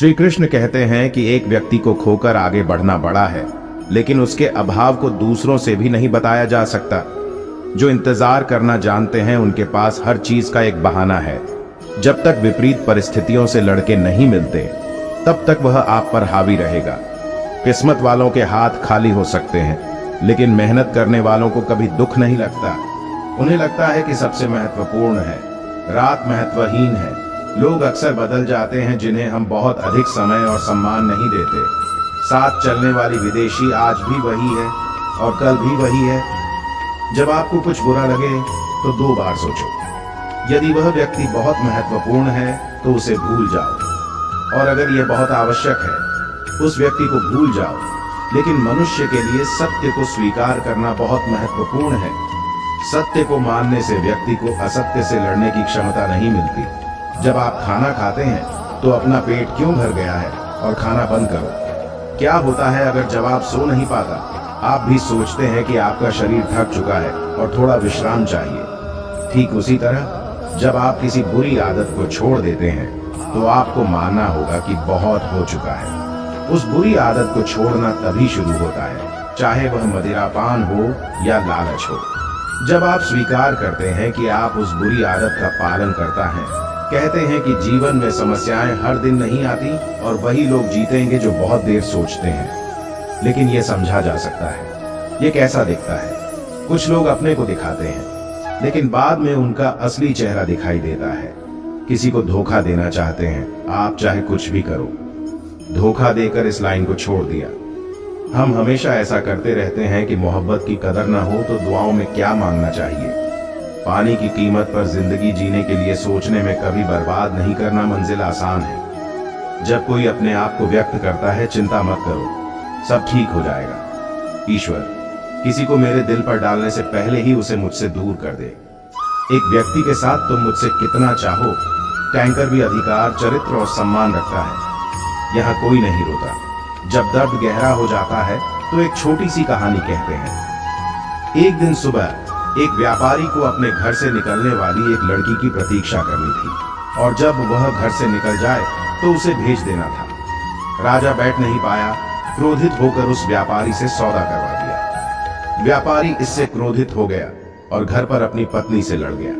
श्री कृष्ण कहते हैं कि एक व्यक्ति को खोकर आगे बढ़ना बड़ा है, लेकिन उसके अभाव को दूसरों से भी नहीं बताया जा सकता। जो इंतजार करना जानते हैं उनके पास हर चीज का एक बहाना है। जब तक विपरीत परिस्थितियों से लड़के नहीं मिलते तब तक वह आप पर हावी रहेगा। किस्मत वालों के हाथ खाली हो सकते हैं, लेकिन मेहनत करने वालों को कभी दुख नहीं लगता। उन्हें लगता है कि सबसे महत्वपूर्ण है, रात महत्वहीन है। लोग अक्सर बदल जाते हैं जिन्हें हम बहुत अधिक समय और सम्मान नहीं देते। साथ चलने वाली विदेशी आज भी वही है और कल भी वही है। जब आपको कुछ बुरा लगे तो 2 बार सोचो। यदि वह व्यक्ति बहुत महत्वपूर्ण है तो उसे भूल जाओ, और अगर यह बहुत आवश्यक है उस व्यक्ति को भूल जाओ। लेकिन मनुष्य के लिए सत्य को स्वीकार करना बहुत महत्वपूर्ण है। सत्य को मानने से व्यक्ति को असत्य से लड़ने की क्षमता नहीं मिलती। जब आप खाना खाते हैं तो अपना पेट क्यों भर गया है और खाना बंद करो। क्या होता है अगर जवाब सो नहीं पाता? आप भी सोचते हैं कि आपका शरीर थक चुका है और थोड़ा विश्राम चाहिए। ठीक उसी तरह जब आप किसी बुरी आदत को छोड़ देते हैं तो आपको मानना होगा कि बहुत हो चुका है। उस बुरी आदत को छोड़ना तभी शुरू होता है, चाहे वह मदिरापान हो या लालच हो। जब आप स्वीकार करते हैं कि आप उस बुरी आदत का पालन करता है। कहते हैं कि जीवन में समस्याएं हर दिन नहीं आती और वही लोग जीतेंगे जो बहुत देर सोचते हैं। लेकिन यह समझा जा सकता है। ये कैसा दिखता है? कुछ लोग अपने को दिखाते हैं, लेकिन बाद में उनका असली चेहरा दिखाई देता है। किसी को धोखा देना चाहते हैं आप, चाहे कुछ भी करो। धोखा देकर इस लाइन को छोड़ दिया। हम हमेशा ऐसा करते रहते हैं कि मोहब्बत की कदर ना हो तो दुआओं में क्या मांगना चाहिए। पानी की कीमत पर जिंदगी जीने के लिए सोचने में कभी बर्बाद नहीं करना मंजिल आसान है। जब कोई अपने आप को व्यक्त करता है, चिंता मत करो, सब ठीक हो जाएगा। ईश्वर किसी को मेरे दिल पर डालने से पहले ही उसे मुझसे दूर कर दे। एक व्यक्ति के साथ तुम मुझसे कितना चाहो, टैंकर भी अधिकार, चरित्र और सम्मान रखता है। यहाँ कोई नहीं रोता। जब दर्द गहरा हो जाता है तो एक छोटी सी कहानी कहते हैं। एक दिन सुबह एक व्यापारी को अपने घर से निकलने वाली एक लड़की की प्रतीक्षा करनी थी, और जब वह घर से निकल जाए तो उसे भेज देना था। राजा बैठ नहीं पाया, क्रोधित होकर उस व्यापारी से सौदा करवा दिया। व्यापारी इससे क्रोधित हो गया और घर पर अपनी पत्नी से लड़ गया।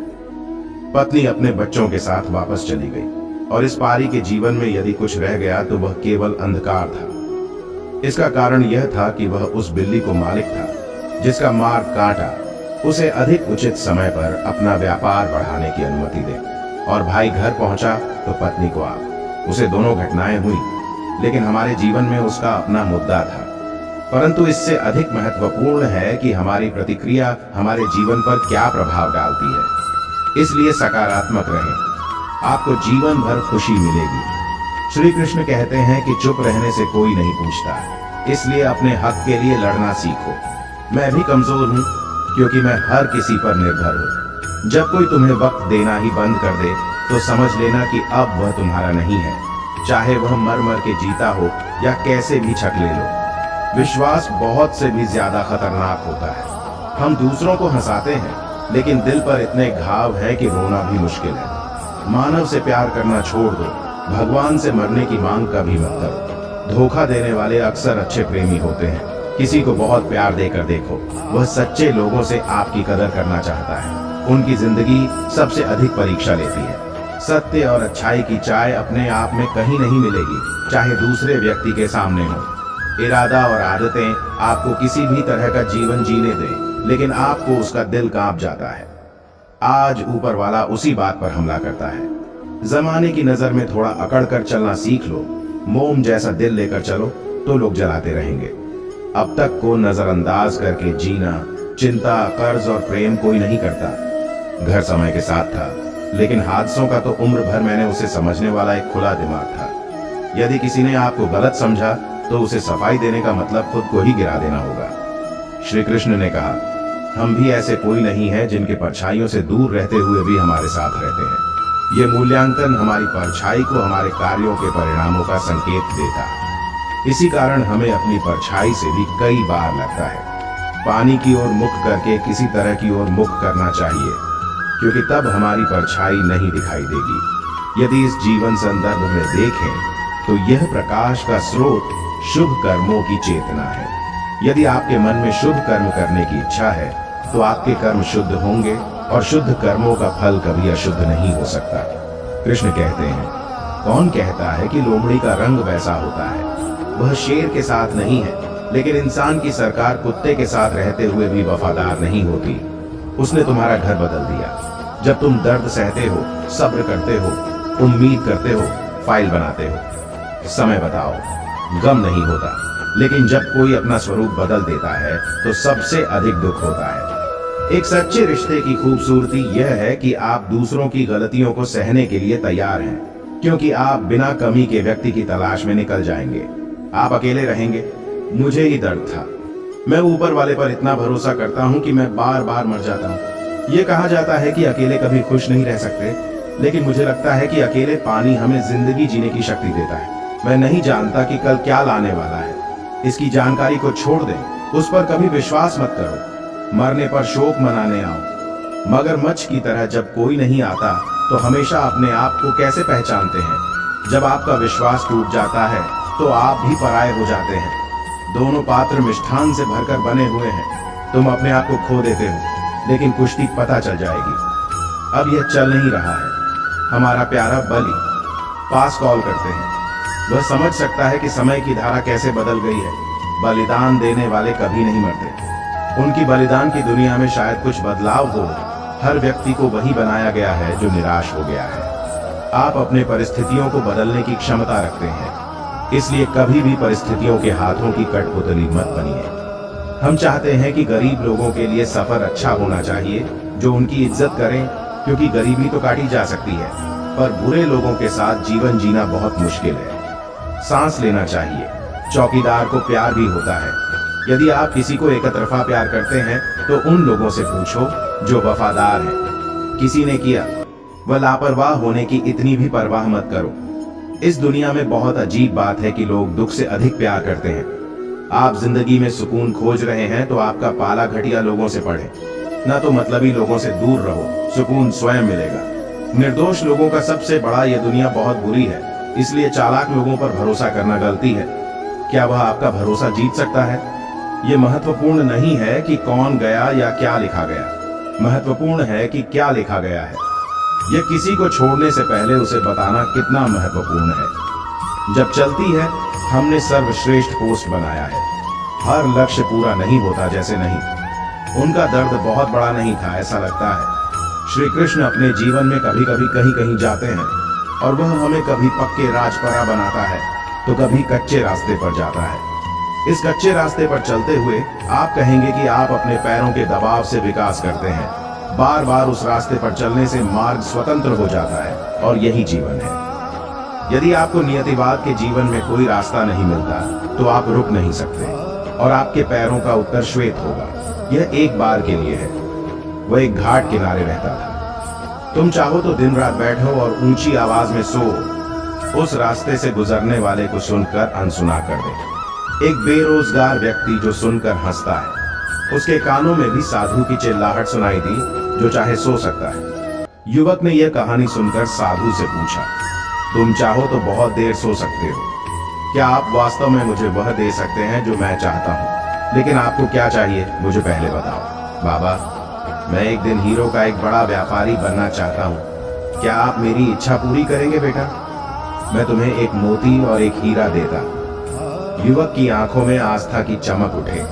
पत्नी अपने बच्चों के साथ वापस चली गई, और इस पारी के जीवन में यदि कुछ रह गया तो वह केवल अंधकार था। इसका कारण यह था कि वह उस बिल्ली को मालिक था जिसका मार्ग काटा उसे अधिक उचित समय पर अपना व्यापार बढ़ाने की अनुमति दे। और भाई घर पहुंचा तो पत्नी को आग। उसे दोनों घटनाएं हुई, लेकिन हमारे जीवन में उसका अपना मुद्दा था। परंतु इससे अधिक महत्वपूर्ण है कि हमारी प्रतिक्रिया हमारे जीवन पर क्या प्रभाव डालती है। इसलिए सकारात्मक रहें, आपको जीवन भर खुशी मिलेगी। श्री कृष्ण कहते हैं कि चुप रहने से कोई नहीं पूछता, इसलिए अपने हक के लिए लड़ना सीखो। मैं भी कमजोर हूँ क्योंकि मैं हर किसी पर निर्भर हूँ। जब कोई तुम्हें वक्त देना ही बंद कर दे तो समझ लेना कि अब वह तुम्हारा नहीं है, चाहे वह मर मर के जीता हो या कैसे भी छक ले लो। विश्वास बहुत से भी ज्यादा खतरनाक होता है। हम दूसरों को हंसाते हैं, लेकिन दिल पर इतने घाव है कि रोना भी मुश्किल है। मानव से प्यार करना छोड़ दो, भगवान से मरने की मांग कभी मत करो। धोखा देने वाले अक्सर अच्छे प्रेमी होते हैं। किसी को बहुत प्यार देकर देखो, वह सच्चे लोगों से आपकी कदर करना चाहता है। उनकी जिंदगी सबसे अधिक परीक्षा लेती है। सत्य और अच्छाई की चाय अपने आप में कहीं नहीं मिलेगी, चाहे दूसरे व्यक्ति के सामने हो। इरादा और आदतें आपको किसी भी तरह का जीवन जीने दें, लेकिन आपको उसका दिल कांप जाता है। आज ऊपर वाला उसी बात पर हमला करता है। जमाने की नजर में थोड़ा अकड़ कर चलना सीख लो। मोम जैसा दिल लेकर चलो तो लोग जलाते रहेंगे। अब तक को नजरअंदाज करके जीना, चिंता, कर्ज और प्रेम कोई नहीं करता। घर समय के साथ था, लेकिन हादसों का तो उम्र भर मैंने उसे समझने वाला एक खुला दिमाग था। यदि किसी ने आपको गलत समझा तो उसे सफाई देने का मतलब खुद को ही गिरा देना होगा। श्री कृष्ण ने कहा, हम भी ऐसे कोई नहीं है जिनके परछाइयों से दूर रहते हुए भी हमारे साथ रहते हैं। ये मूल्यांकन हमारी परछाई को हमारे कार्यों के परिणामों का संकेत देता है। इसी कारण हमें अपनी परछाई से भी कई बार लगता है। पानी की ओर मुख करके किसी तरह की ओर मुख करना चाहिए, क्योंकि तब हमारी परछाई नहीं दिखाई देगी। यदि इस जीवन संदर्भ में देखें तो यह प्रकाश का स्रोत शुभ कर्मों की चेतना है। यदि आपके मन में शुभ कर्म करने की इच्छा है तो आपके कर्म शुद्ध होंगे और शुद्ध कर्मों का फल कभी अशुद्ध नहीं हो सकता। कृष्ण कहते हैं, कौन कहता है कि लोमड़ी का रंग वैसा होता है? वह शेर के साथ नहीं है, लेकिन इंसान की सरकार कुत्ते के साथ रहते हुए भी वफादार नहीं होती। उसने तुम्हारा घर बदल दिया। जब तुम दर्द सहते हो, सब्र करते हो, उम्मीद करते हो, फाइल बनाते हो, समय बताओ, गम नहीं होता। लेकिन जब कोई अपना स्वरूप बदल देता है तो सबसे अधिक दुख होता है। एक सच्चे रिश्ते की खूबसूरती यह है कि आप दूसरों की गलतियों को सहने के लिए तैयार हैं, क्योंकि आप बिना कमी के व्यक्ति की तलाश में निकल जाएंगे। आप अकेले रहेंगे। मुझे ही दर्द था। मैं ऊपर वाले पर इतना भरोसा करता हूँ कि मैं बार बार मर जाता हूँ। ये कहा जाता है कि अकेले कभी खुश नहीं रह सकते, लेकिन मुझे लगता है कि अकेले पानी हमें जिंदगी जीने की शक्ति देता है। मैं नहीं जानता कि कल क्या लाने वाला है। इसकी जानकारी को छोड़ दें, उस पर कभी विश्वास मत करो। मरने पर शोक मनाने आओ। मगरमच्छ की तरह जब कोई नहीं आता तो हमेशा अपने आप को कैसे पहचानते हैं? जब आपका विश्वास टूट जाता है तो आप भी पराये हो जाते हैं। दोनों पात्र मिष्ठान से भरकर बने हुए हैं। तुम अपने आप को खो देते हो, लेकिन कुश्ती पता चल जाएगी। अब यह चल नहीं रहा है। हमारा प्यारा बलि पास कॉल करते हैं। वह समझ सकता है कि समय की धारा कैसे बदल गई है। बलिदान देने वाले कभी नहीं मरते। उनकी बलिदान की दुनिया में शायद कुछ बदलाव हो। हर व्यक्ति को वही बनाया गया है जो निराश हो गया है। आप अपने परिस्थितियों को बदलने की क्षमता रखते हैं, इसलिए कभी भी परिस्थितियों के हाथों की कठपुतली मत बनिए। हम चाहते हैं कि गरीब लोगों के लिए सफर अच्छा होना चाहिए, जो उनकी इज्जत करें, क्योंकि गरीबी तो काटी जा सकती है, पर बुरे लोगों के साथ जीवन जीना बहुत मुश्किल है। सांस लेना चाहिए। चौकीदार को प्यार भी होता है। यदि आप किसी को एकतरफा प्यार करते हैं तो उन लोगों से पूछो जो वफादार हैं। किसी ने किया, वह लापरवाह होने की इतनी भी परवाह मत करो। इस दुनिया में बहुत अजीब बात है कि लोग दुख से अधिक प्यार करते हैं। आप जिंदगी में सुकून खोज रहे हैं तो आपका पाला घटिया लोगों से पड़े, न तो मतलबी लोगों से दूर रहो। सुकून स्वयं मिलेगा। निर्दोष लोगों का सबसे बड़ा यह दुनिया बहुत बुरी है, इसलिए चालाक लोगों पर भरोसा करना गलती है। क्या वह आपका भरोसा जीत सकता है? यह महत्वपूर्ण नहीं है कि कौन गया या क्या लिखा गया। महत्वपूर्ण है कि क्या लिखा गया है। यह किसी को छोड़ने से पहले उसे बताना कितना महत्वपूर्ण है। जब चलती है, हमने सर्वश्रेष्ठ पोस्ट बनाया है। हर लक्ष्य पूरा नहीं होता जैसे नहीं। उनका दर्द बहुत बड़ा नहीं था, ऐसा लगता है। श्री कृष्ण अपने जीवन में कभी कभी कहीं कहीं जाते हैं और वह हमें कभी पक्के राजपरा बनाता है तो कभी कच्चे रास्ते पर जाता है। इस कच्चे रास्ते पर चलते हुए आप कहेंगे कि आप अपने पैरों के दबाव से विकास करते हैं। बार बार उस रास्ते पर चलने से मार्ग स्वतंत्र हो जाता है और यही जीवन है। यदि आपको नियतिवाद के जीवन में कोई रास्ता नहीं मिलता तो आप रुक नहीं सकते और आपके पैरों का उत्तर श्वेत होगा। यह एक बार के लिए है। वह एक घाट किनारे रहता था। तुम चाहो तो दिन रात बैठो और ऊंची आवाज में सो। उस रास्ते से गुजरने वाले को सुनकर अनसुना कर दे। एक बेरोजगार व्यक्ति जो सुनकर हंसता है, उसके कानों में भी साधु की चिल्लाहट सुनाई दी जो चाहे सो सकता है। युवक ने यह कहानी सुनकर साधु से पूछा, तुम चाहो तो बहुत देर सो सकते हो। क्या आप वास्तव में मुझे वह दे सकते हैं जो मैं चाहता हूँ? लेकिन आपको क्या चाहिए मुझे पहले बताओ। बाबा, मैं एक दिन हीरो का एक बड़ा व्यापारी बनना चाहता हूँ। क्या आप मेरी इच्छा पूरी करेंगे बेटा? मैं तुम्हें एक मोती और एक हीरा देता। युवक की आंखों में आस्था की चमक उठे,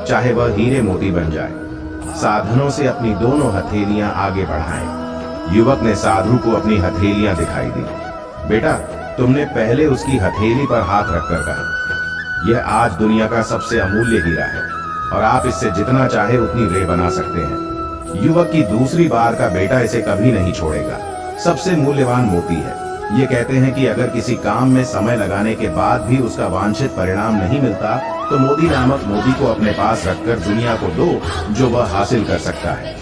चाहे वह हीरे मोती बन जाए। साधनों से अपनी दोनों हथेलियां आगे बढ़ाएं। युवक ने साधु को अपनी हथेलियां दिखाई दी। बेटा, तुमने पहले उसकी हथेली पर हाथ रखकर कहा, यह आज दुनिया का सबसे अमूल्य हीरा है और आप इससे जितना चाहे उतनी रे बना सकते हैं। युवक की दूसरी बार का बेटा इसे कभी नहीं छोड़ेगा। सबसे मूल्यवान मोती है। ये कहते हैं कि अगर किसी काम में समय लगाने के बाद भी उसका वांछित परिणाम नहीं मिलता तो मोती नामक मोती को अपने पास रखकर दुनिया को दो जो वह हासिल कर सकता है।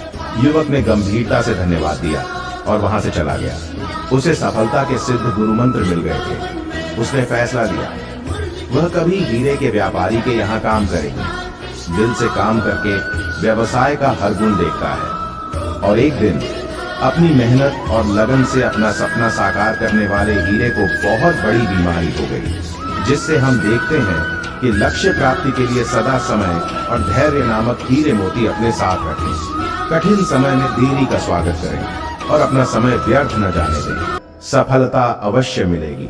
युवक ने गंभीरता से धन्यवाद दिया और वहां से चला गया। उसे सफलता के सिद्ध गुरु मंत्र मिल गए थे। उसने फैसला लिया, वह कभी हीरे के व्यापारी के यहाँ काम करेगी। दिल से काम करके व्यवसाय का हर गुण देखता है और एक दिन अपनी मेहनत और लगन से अपना सपना साकार करने वाले हीरे को बहुत बड़ी बीमारी हो गई, जिससे हम देखते हैं कि लक्ष्य प्राप्ति के लिए सदा समय और धैर्य नामक हीरे मोती अपने साथ रखें। कठिन समय में देरी का स्वागत करें और अपना समय व्यर्थ न जाने दें। सफलता अवश्य मिलेगी।